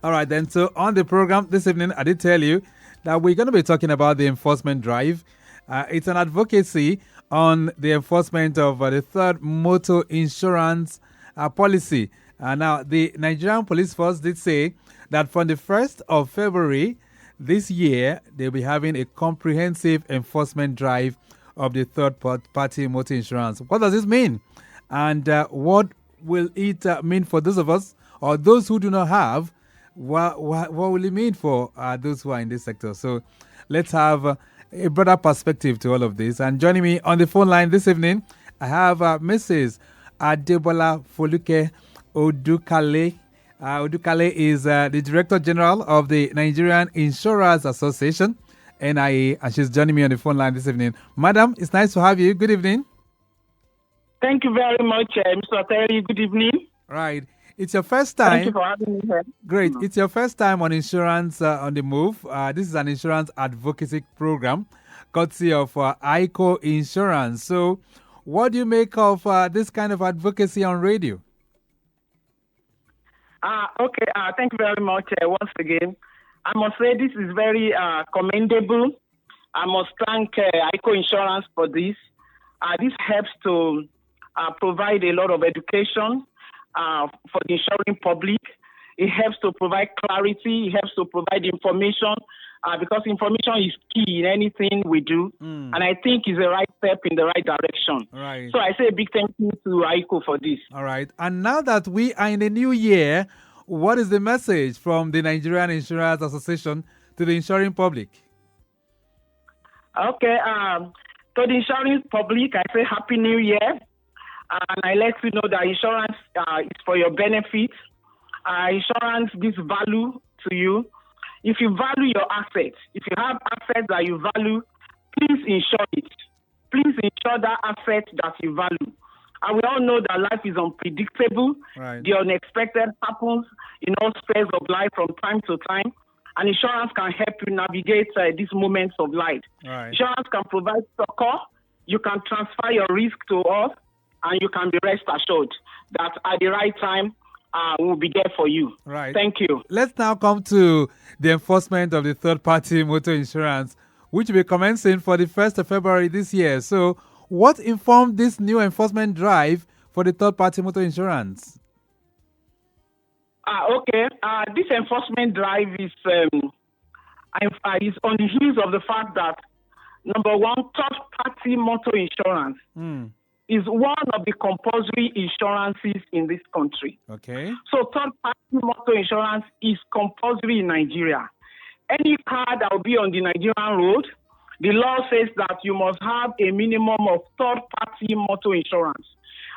All right, then. So on the program this evening, I did tell you that we're going to be talking about the enforcement drive. It's an advocacy on the enforcement of the third motor insurance policy. Now, the Nigerian police force did say that from the 1st of February this year, they'll be having a comprehensive enforcement drive of the third party motor insurance. What does this mean? And what will it mean for those of us or those who do not have? What will it mean for those who are in this sector? So let's have a broader perspective to all of this. And joining me on the phone line this evening, I have Mrs. Bola Odukale. Odukale is the Director General of the Nigerian Insurers Association, NIA, and she's joining me on the phone line this evening. Madam, it's nice to have you. Good evening. Thank you very much, Mr. Oteri. Good evening. Right. It's your first time. Thank you for having me here. Great. It's your first time on Insurance on the Move. This is an insurance advocacy program courtesy of ICO Insurance. So what do you make of this kind of advocacy on radio? Okay. Thank you very much once again. I must say this is very commendable. I must thank ICO Insurance for this. This helps to provide a lot of education for the insuring public. It helps to provide clarity. It helps to provide information because information is key in anything we do. And I think it's the right step in the right direction. Right. So I say a big thank you to ICO for this. All right. And now that we are in the new year, what is the message from the Nigerian Insurers Association to the insuring public? Okay. To the insuring public, I say Happy New Year. And I let you know that insurance is for your benefit. Insurance gives value to you. If you value your assets, if you have assets that you value, please insure it. Please insure that asset that you value. And we all know that life is unpredictable. Right. The unexpected happens in all spheres of life from time to time. And insurance can help you navigate these moments of life. Right. Insurance can provide succor. You can transfer your risk to us. And you can be rest assured that at the right time, we'll be there for you. Right. Thank you. Let's now come to the enforcement of the third-party motor insurance, which will be commencing for the 1st of February this year. So what informed this new enforcement drive for the third-party motor insurance? Okay. This enforcement drive is on the heels of the fact that, number one, third-party motor insurance is one of the compulsory insurances in this country. Okay. So third-party motor insurance is compulsory in Nigeria. Any car that will be on the Nigerian road, the law says that you must have a minimum of third-party motor insurance.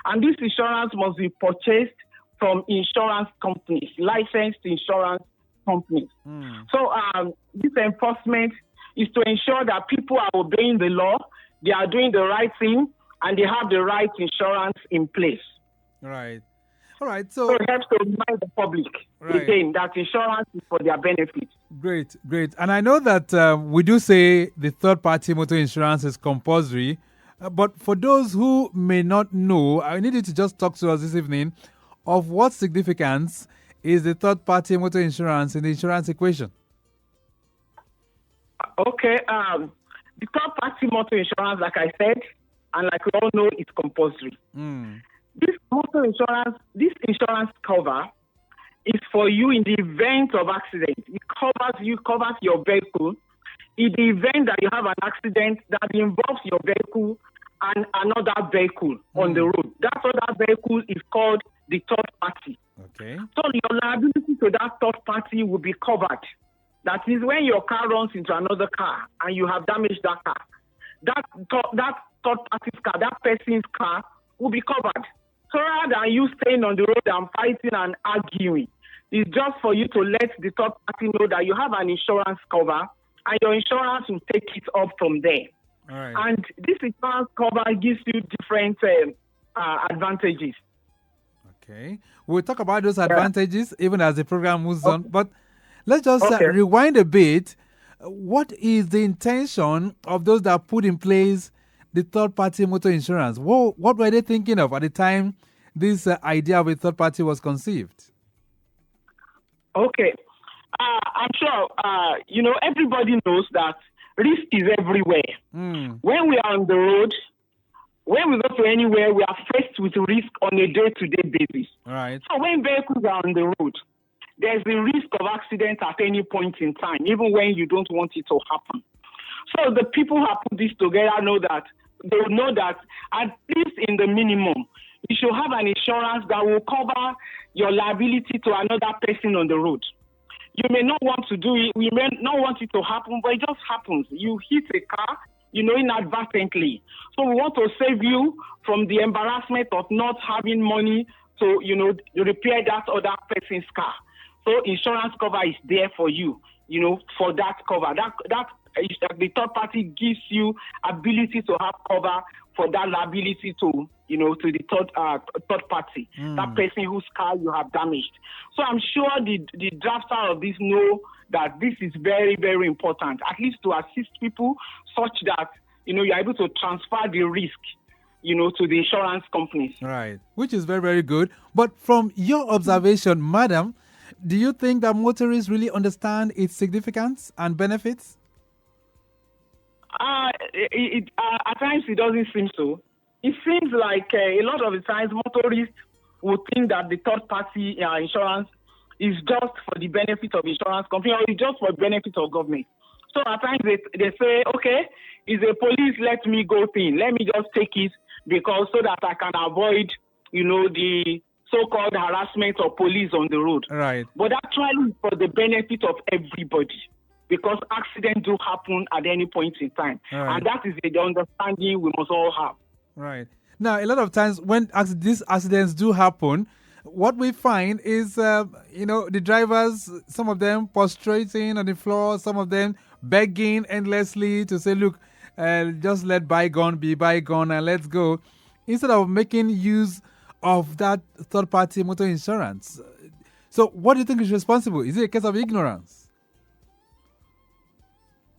And this insurance must be purchased from insurance companies, licensed insurance companies. So this enforcement is to ensure that people are obeying the law, they are doing the right thing, and they have the right insurance in place. Right. All right. So it helps to remind the public again that insurance is for their benefit. Great. And I know that we do say the third-party motor insurance is compulsory, but for those who may not know, I need you to just talk to us this evening of what significance is the third-party motor insurance in the insurance equation. Okay. The third-party motor insurance, like I said, and like we all know, it's compulsory. This motor insurance, this insurance cover is for you in the event of accident. It covers your vehicle in the event that you have an accident that involves your vehicle and another vehicle on the road. That other vehicle is called the third party. Okay. So your liability to that third party will be covered. That is when your car runs into another car and you have damaged that car. That third party's car, that person's car will be covered. So rather than you staying on the road and fighting and arguing, it's just for you to let the third party know that you have an insurance cover and your insurance will take it up from there. All right. And this insurance cover gives you different advantages. Okay. We'll talk about those advantages even as the program moves on. But let's just rewind a bit. What is the intention of those that put in place the third-party motor insurance? What were they thinking of at the time this idea of a third party was conceived? Okay. I'm sure, everybody knows that risk is everywhere. When we are on the road, when we go to anywhere, we are faced with risk on a day-to-day basis. Right. So when vehicles are on the road, there's the risk of accident at any point in time, even when you don't want it to happen. So the people who have put this together know that at least in the minimum, you should have an insurance that will cover your liability to another person on the road. You may not want to do it, we may not want it to happen, but it just happens. You hit a car, inadvertently. So we want to save you from the embarrassment of not having money to, repair that other person's car. So insurance cover is there for you, for that cover. That the third party gives you ability to have cover for that liability to the third party, that person whose car you have damaged. So I'm sure the drafter of this know that this is very, very important, at least to assist people such that, you're able to transfer the risk, to the insurance companies. Right, which is very, very good. But from your observation, madam, do you think that motorists really understand its significance and benefits? At times it doesn't seem so. It seems like a lot of the times motorists would think that the third party insurance is just for the benefit of insurance company or it's just for the benefit of government. So at times they say, okay, it's a police let me go thing. Let me just take it because so that I can avoid, the so-called harassment of police on the road. Right. But actually for the benefit of everybody. Because accidents do happen at any point in time. Right. And that is the understanding we must all have. Right. Now, a lot of times when these accidents do happen, what we find is, the drivers, some of them prostrating on the floor, some of them begging endlessly to say, look, just let bygone be bygone and let's go, instead of making use of that third-party motor insurance. So what do you think is responsible? Is it a case of ignorance?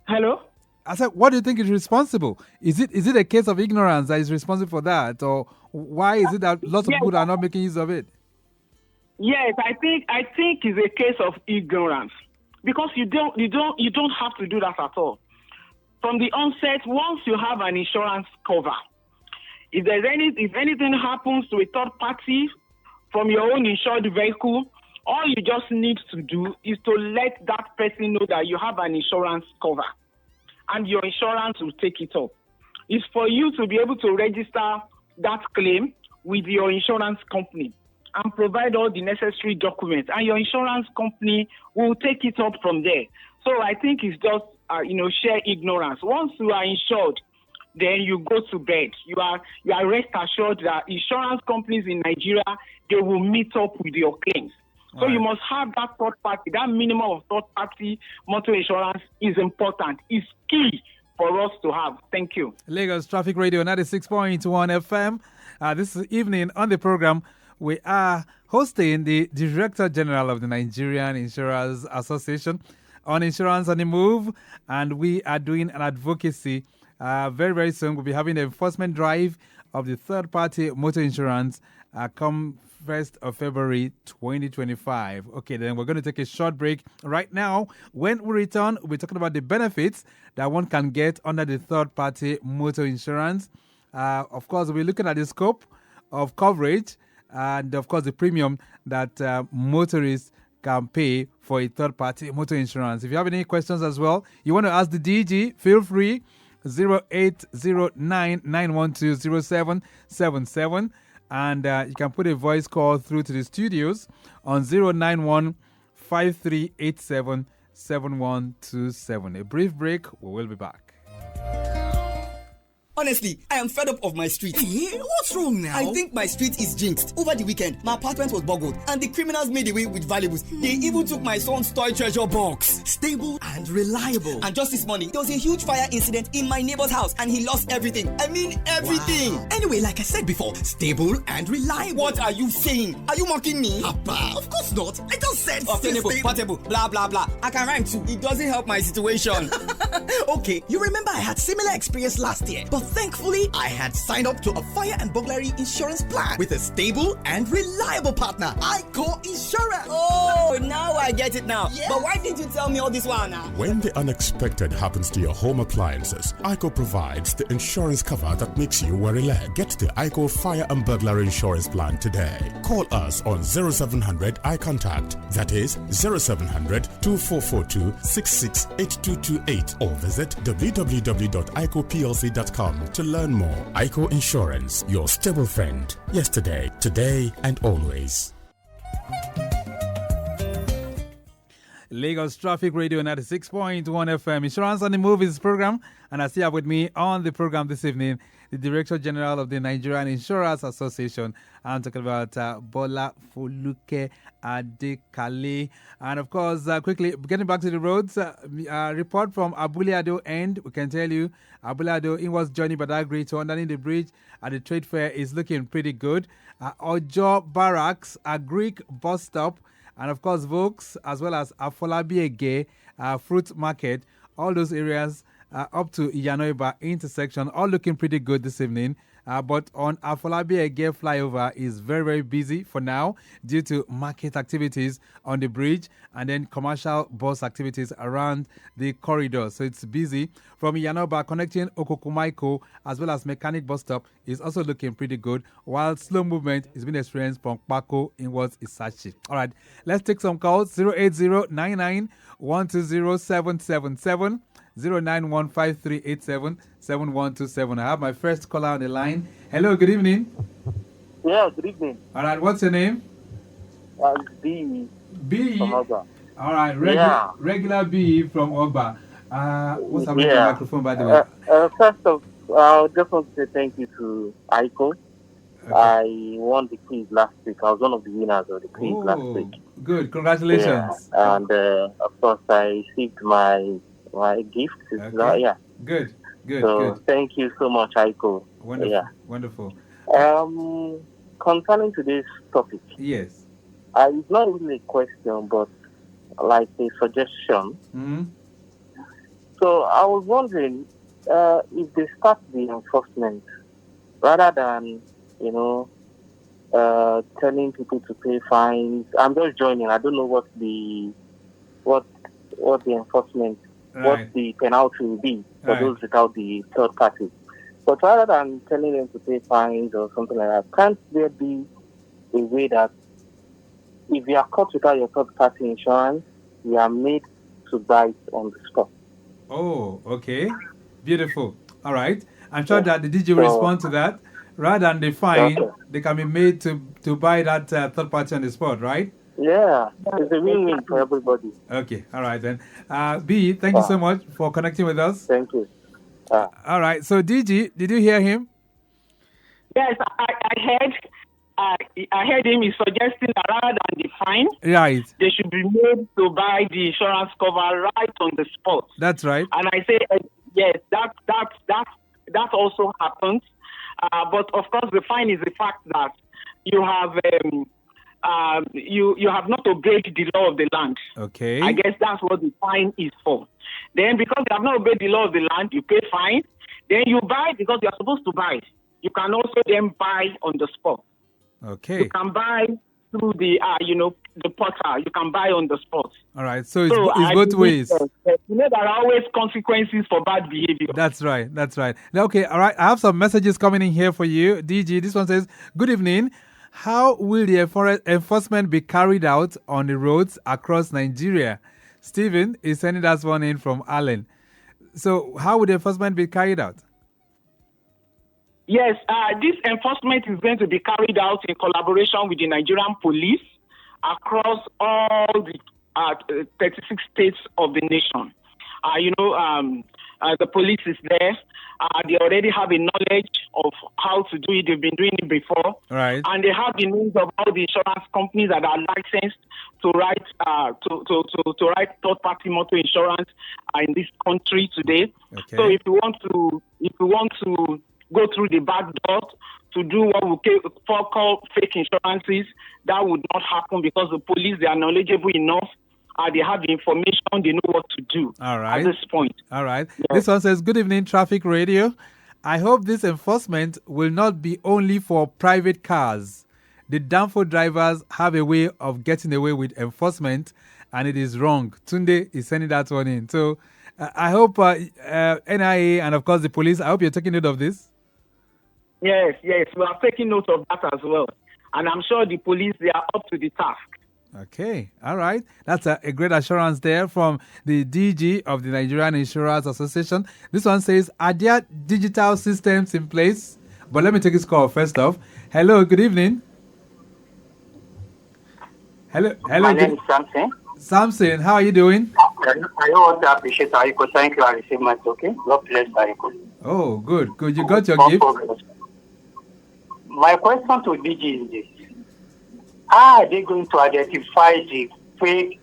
Hello? I said, what do you think is responsible? Is it a case of ignorance that is responsible for that? Or why is it that lots of people are not making use of it? Yes, I think it's a case of ignorance. Because you don't have to do that at all. From the onset, once you have an insurance cover, if anything happens to a third party from your own insured vehicle, all you just need to do is to let that person know that you have an insurance cover and your insurance will take it up. It's for you to be able to register that claim with your insurance company and provide all the necessary documents, and your insurance company will take it up from there. So I think it's just, sheer ignorance. Once you are insured, then you go to bed. You are rest assured that insurance companies in Nigeria, they will meet up with your claims. So you must have that third party. That minimum of third party motor insurance is important. It's key for us to have. Thank you. Lagos Traffic Radio 96.1 FM. This evening on the program, we are hosting the Director General of the Nigerian Insurers Association on Insurance on the Move, and we are doing an advocacy. Very, very soon, we'll be having the enforcement drive of the third-party motor insurance come 1st of February 2025. Okay, then we're going to take a short break right now. When we return, we'll be talking about the benefits that one can get under the third-party motor insurance. Of course, we're looking at the scope of coverage and, of course, the premium that motorists can pay for a third-party motor insurance. If you have any questions as well, you want to ask the DG, feel free. 0809-912-0777, and you can put a voice call through to the studios on 091-5387-7127. A brief break, we will be back. Honestly, I am fed up of my street. Hey, what's wrong now? I think my street is jinxed. Over the weekend, my apartment was boggled and the criminals made away with valuables. They even took my son's toy treasure box. Stable and reliable. And just this morning, there was a huge fire incident in my neighbor's house and he lost everything. I mean everything. Wow. Anyway, like I said before, stable and reliable. What are you saying? Are you mocking me? Abba, of course not. I just said stable, portable, blah, blah, blah. I can rhyme too. It doesn't help my situation. Okay, you remember I had similar experience last year, but thankfully, I had signed up to a fire and burglary insurance plan with a stable and reliable partner, ICO Insurance. Oh, Now I get it now. Yes. But why didn't you tell me all this while now? When the unexpected happens to your home appliances, ICO provides the insurance cover that makes you worry less. Get the ICO Fire and Burglary Insurance Plan today. Call us on 0700 iContact. That is 0700 2442 668228 or visit www.icoplc.com to learn more. ICO Insurance, your stable friend. Yesterday, today, and always. Lagos Traffic Radio 96.1 FM, Insurance on the Movies program. And I see have with me on the program this evening the Director General of the Nigerian Insurers Association. I'm talking about Bola Foluke Odukale. And of course, quickly, getting back to the roads, report from Abule-Ado end. We can tell you, Abule-Ado inwards journey Badagry to underneath the bridge at the trade fair is looking pretty good. Ojo Barracks, a Greek bus stop, and of course, Vokes, as well as Afolabi Fruit Market, all those areas up to Iyanoiba intersection, all looking pretty good this evening. But on Afolabi flyover is very, very busy for now due to market activities on the bridge and then commercial bus activities around the corridor. So it's busy. From Iyanoiba connecting Okokumaiko as well as Mechanic Bus Stop is also looking pretty good, while slow movement is being experienced from Pako inwards Isachi. All right, let's take some calls. 08099 120777. 09153877127. I have my first caller on the line. Hello, good evening. Yeah, good evening. All right, what's your name? B. B. From Oba. All right, regular B from Oba. What's happening to the microphone, by the way? First off, I just want to say thank you to ICO. Okay. I won the quiz last week. I was one of the winners of the quiz last week. Good, congratulations. Yeah. And of course, I received my gift. Okay. Good. So thank you so much, Aiko. Wonderful. Concerning today's topic. Yes. It's not really a question, but like a suggestion. Mm-hmm. So I was wondering if they start the enforcement rather than telling people to pay fines. I'm just joining. I don't know what the enforcement. Right. What the penalty will be for those without the third party. But rather than telling them to pay fines or something like that, can't there be a way that if you are caught without your third party insurance, you are made to buy it on the spot? Oh, okay. Beautiful. All right. I'm sure that the DJ will respond to that. Rather than the fine, they can be made to buy that third party on the spot, right? Yeah, it's a win-win for everybody. Okay, all right then. B, thank you so much for connecting with us. Thank you. All right, so DG, did you hear him? Yes, I heard him. He's suggesting that rather than the fine, right, they should be made to buy the insurance cover right on the spot. That's right. And I say, yes, that also happens. But of course, the fine is the fact that you have you have not obeyed the law of the land. Okay. I guess that's what the fine is for. Then because you have not obeyed the law of the land, you pay fine. Then you buy because you are supposed to buy. You can also then buy on the spot. Okay. You can buy through the the portal. You can buy on the spot. All right. So it's both ways. There are always consequences for bad behavior. That's right. Okay. All right. I have some messages coming in here for you, DG. This one says, "Good evening. How will the enforcement be carried out on the roads across Nigeria?" Stephen is sending us one in from Allen. So how would the enforcement be carried out? Yes, this enforcement is going to be carried out in collaboration with the Nigerian police across all the 36 states of the nation. The police is there. They already have a knowledge of how to do it. They've been doing it before. Right. And they have the names of all the insurance companies that are licensed to write third-party motor insurance in this country today. Okay. So if you want to go through the back door to do what we call fake insurances, that would not happen because the police, they are knowledgeable enough. They have the information. They know what to do. All right. At this point. All right. Yes. This one says, "Good evening, Traffic Radio. I hope this enforcement will not be only for private cars. the downfall drivers have a way of getting away with enforcement, and it is wrong. Tunde is sending that one in. So I hope NIA and, of course, the police, I hope you're taking note of this. Yes, we are taking note of that as well. And I'm sure the police, they are up to the task. Okay, all right. That's a great assurance there from the DG of the Nigerian Insurers Association. This one says, are there digital systems in place? But let me take this call first off. Hello, good evening. Hello. My name is Samson. Samson, how are you doing? I want to appreciate Aiko. Thank you. I received my token. God bless Aiko. Oh, good. You got your gift? My question to DG is this. How are they going to identify the fake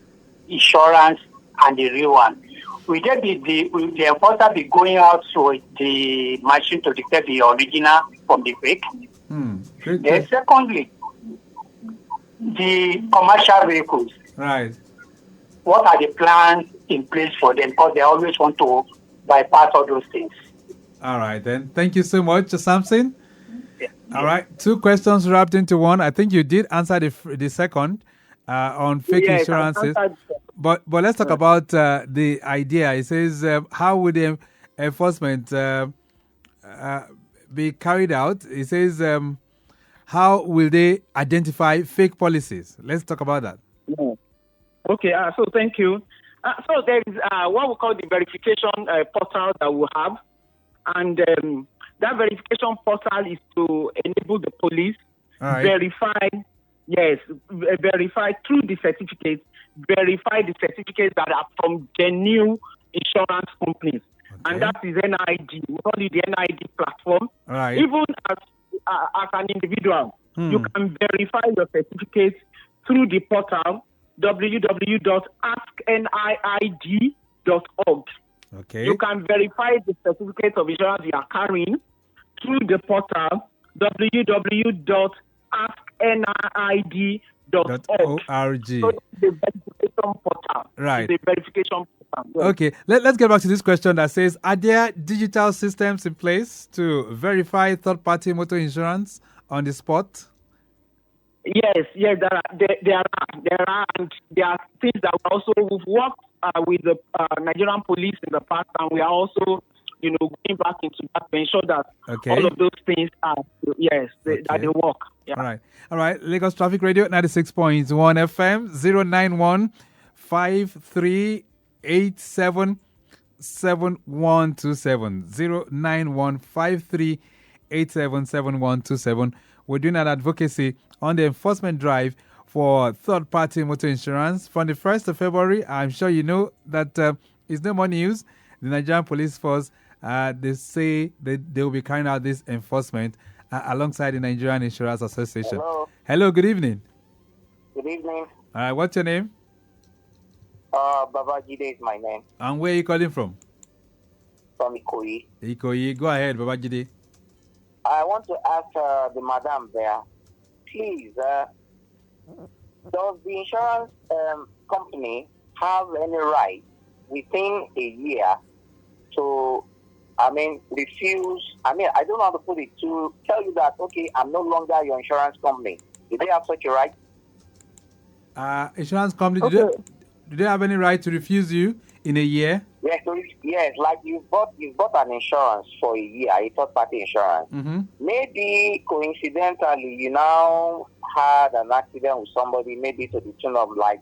insurance and the real one? Will the enforcer be going out to the machine to detect the original from the fake? Then secondly, the commercial vehicles. Right. What are the plans in place for them? Because they always want to bypass all those things. All right, then. Thank you so much, Samson. Yeah. All right, 2 questions wrapped into one. I think you did answer the second on fake insurances. But let's talk about the idea. It says, how would the enforcement be carried out? It says, how will they identify fake policies? Let's talk about that. Yeah. Okay, so thank you. So there is what we call the verification portal that we have. And that verification portal is to enable the police verify through the certificates, verify the certificates that are from genuine insurance companies. Okay. And that is NID. We call it the NID platform. Right. Even as an individual, you can verify your certificates through the portal www.askniid.org. Okay. You can verify the certificate of insurance you are carrying through the portal www.askniid.org. So the verification portal. Right. The verification portal. Yes. Okay. Let's get back to this question that says, are there digital systems in place to verify third-party motor insurance on the spot? Yes, there are, and there are things that we also we've worked with the Nigerian police in the past, and we are also, going back into that to ensure that all of those things are that they work. Yeah. All right. Lagos Traffic Radio 96.1 FM 091 5387 7127 091 5387 7127. We're doing an advocacy on the enforcement drive for third-party motor insurance. From the 1st of February, I'm sure you know that it's no more news. The Nigerian Police Force, they say they will be carrying out this enforcement alongside the Nigerian Insurers Association. Hello, good evening. Good evening. What's your name? Babajide is my name. And where are you calling from? From Ikoyi. Ikoyi. Go ahead, Babajide. I want to ask the madam there, please, does the insurance company have any right within a year to, refuse, I don't know how to put it, to tell you that, okay, I'm no longer your insurance company? Do they have such a right? Insurance company, do they have any right to refuse you in a year? Yes, like you bought an insurance for a year, a third-party insurance. Mm-hmm. Maybe coincidentally, you now had an accident with somebody, maybe to the tune of like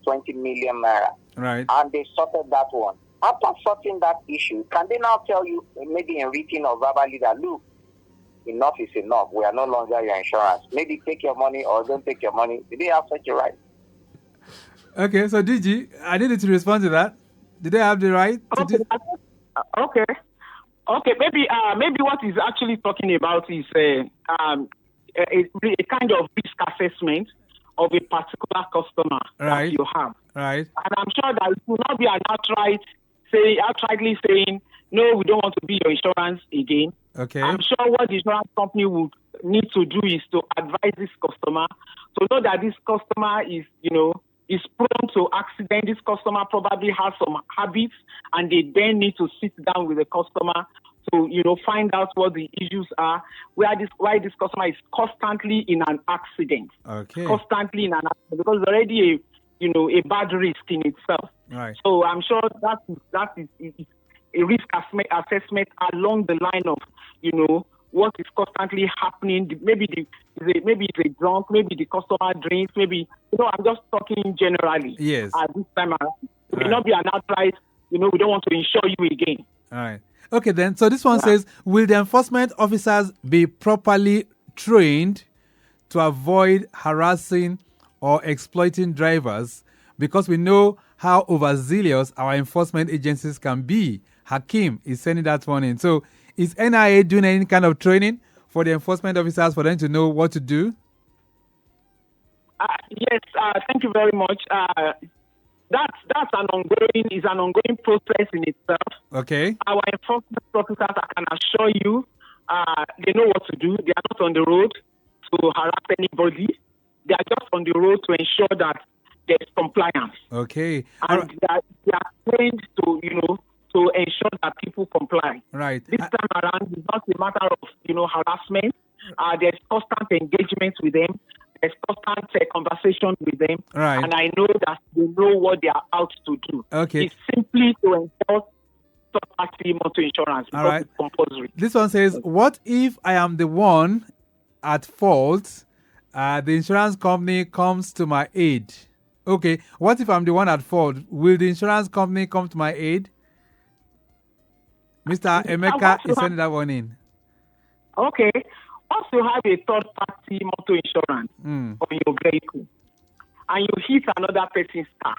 20 million naira. Right. And they sorted that one. After sorting that issue, can they now tell you, maybe in written or verbally, that look, enough is enough. We are no longer your insurance. Maybe take your money or don't take your money. Do they have such a right? Okay, so DG, I needed to respond to that. Do they have the right to do? Okay. Maybe what he's actually talking about is a kind of risk assessment of a particular customer that you have. Right. And I'm sure that it will not be an outrightly saying, no, we don't want to be your insurance again. Okay. I'm sure what the insurance company would need to do is to advise this customer to know that this customer is prone to accident. This customer probably has some habits, and they then need to sit down with the customer to, find out what the issues are, why this customer is constantly in an accident. Okay. Constantly in an accident, because it's already a bad risk in itself. Right. So I'm sure that is a risk assessment along the line of, what is constantly happening. Maybe it's a drunk, maybe the customer drinks, maybe, I'm just talking generally. Yes. At this time around. It will not be an outright, we don't want to insure you again. All right. Okay, then. So this one says, will the enforcement officers be properly trained to avoid harassing or exploiting drivers? Because we know how overzealous our enforcement agencies can be. Hakim is sending that one in. So is NIA doing any kind of training for the enforcement officers for them to know what to do? Yes, thank you very much. That's an ongoing process in itself. Okay. Our enforcement officers, I can assure you, they know what to do. They are not on the road to harass anybody. They are just on the road to ensure that there's compliance. Okay. And they are trained to ensure that people comply. Right. This time around, it's not a matter of, harassment. There's constant engagement with them. There's constant conversation with them. Right. And I know that they know what they are out to do. Okay. It's simply to enforce third-party motor insurance because All right. it's compulsory. This one says, what if I am the one at fault? The insurance company comes to my aid. Okay. What if I'm the one at fault? Will the insurance company come to my aid? Mr. Emeka is sending that one in. Okay. Once you have a third-party motor insurance on your vehicle and you hit another person's car,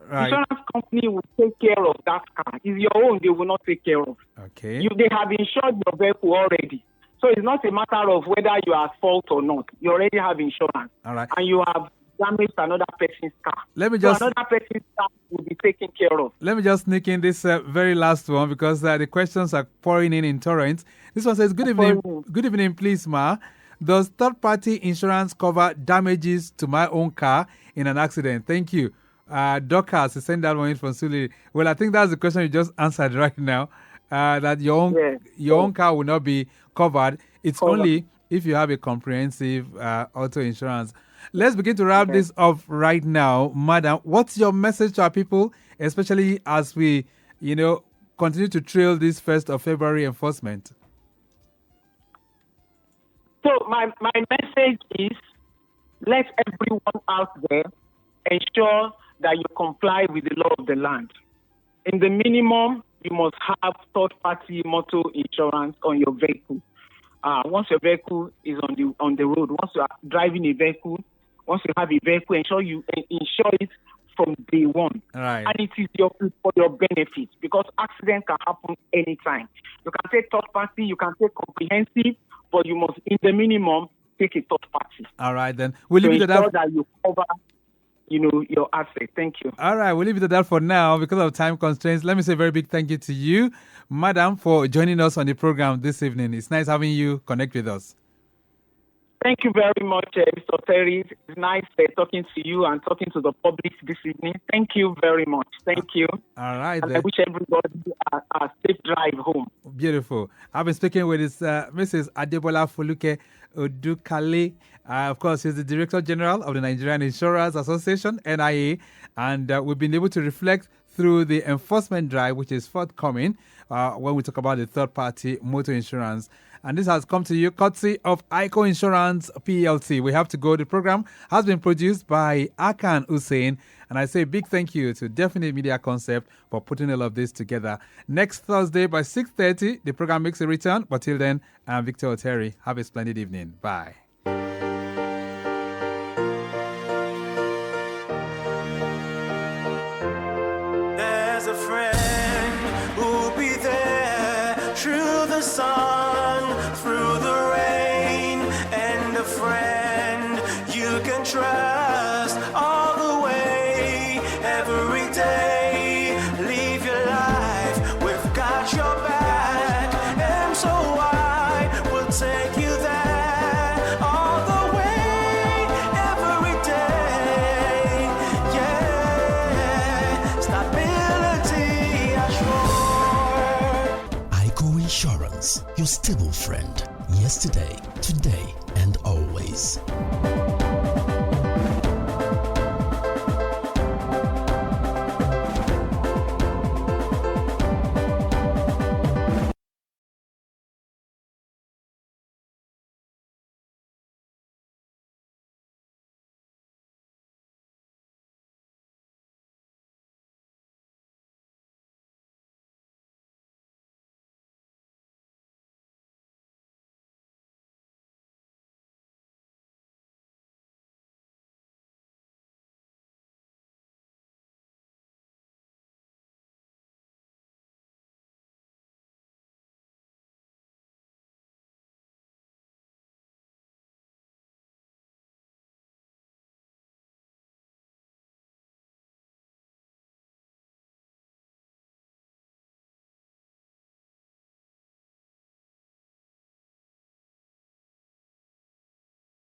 Right. insurance company will take care of that car. It's your own, they will not take care of. Okay. They have insured your vehicle already. So it's not a matter of whether you are at fault or not. You already have insurance. All right. And you have damaged another person's car. So another person's car will be taken care of. Let me just sneak in this very last one because the questions are pouring in torrents. This one says, good evening, please, ma. Does third-party insurance cover damages to my own car in an accident? Thank you. Dorcas is sending that one in from Suli. Well, I think that's the question you just answered right now. That your own car will not be covered. It's only if you have a comprehensive auto insurance. Let's begin to wrap this up right now. Madam, what's your message to our people, especially as we, continue to trail this 1st of February enforcement? So my message is, let everyone out there ensure that you comply with the law of the land. In the minimum, you must have third-party motor insurance on your vehicle. Once your vehicle is on the road, once you are driving a vehicle, once you have a vehicle, ensure you insure it from day one. Right. And it is for your benefit, because accident can happen anytime. You can take third party, you can take comprehensive, but you must, in the minimum, take a third party. All right, then. We'll leave it at that. That you cover, your asset. Thank you. All right, we'll leave it at that for now because of time constraints. Let me say a very big thank you to you, Madam, for joining us on the program this evening. It's nice having you connect with us. Thank you very much, Mr. Oteri. It's nice talking to you and talking to the public this evening. Thank you very much. Thank you. All right. And I wish everybody a safe drive home. Beautiful. I've been speaking with Mrs. Adebola Foluke Odukale. Of course, she's the Director General of the Nigerian Insurers Association, NIA, and we've been able to reflect through the enforcement drive, which is forthcoming when we talk about the third-party motor insurance. And this has come to you courtesy of ICO Insurance PLC. We have to go. The program has been produced by Akan Hussein. And I say a big thank you to Definite Media Concept for putting all of this together. Next Thursday by 6:30, the program makes a return. But till then, I'm Victor Oteri. Have a splendid evening. Bye. There's a friend who'll be there through the sun, through the rain, and a friend you can trust all the way, every day. Live your life, we've got your back, and so I will take you there all the way, every day. Yeah, stability assured. ICO Insurance. your stable friend, yesterday, today, and always.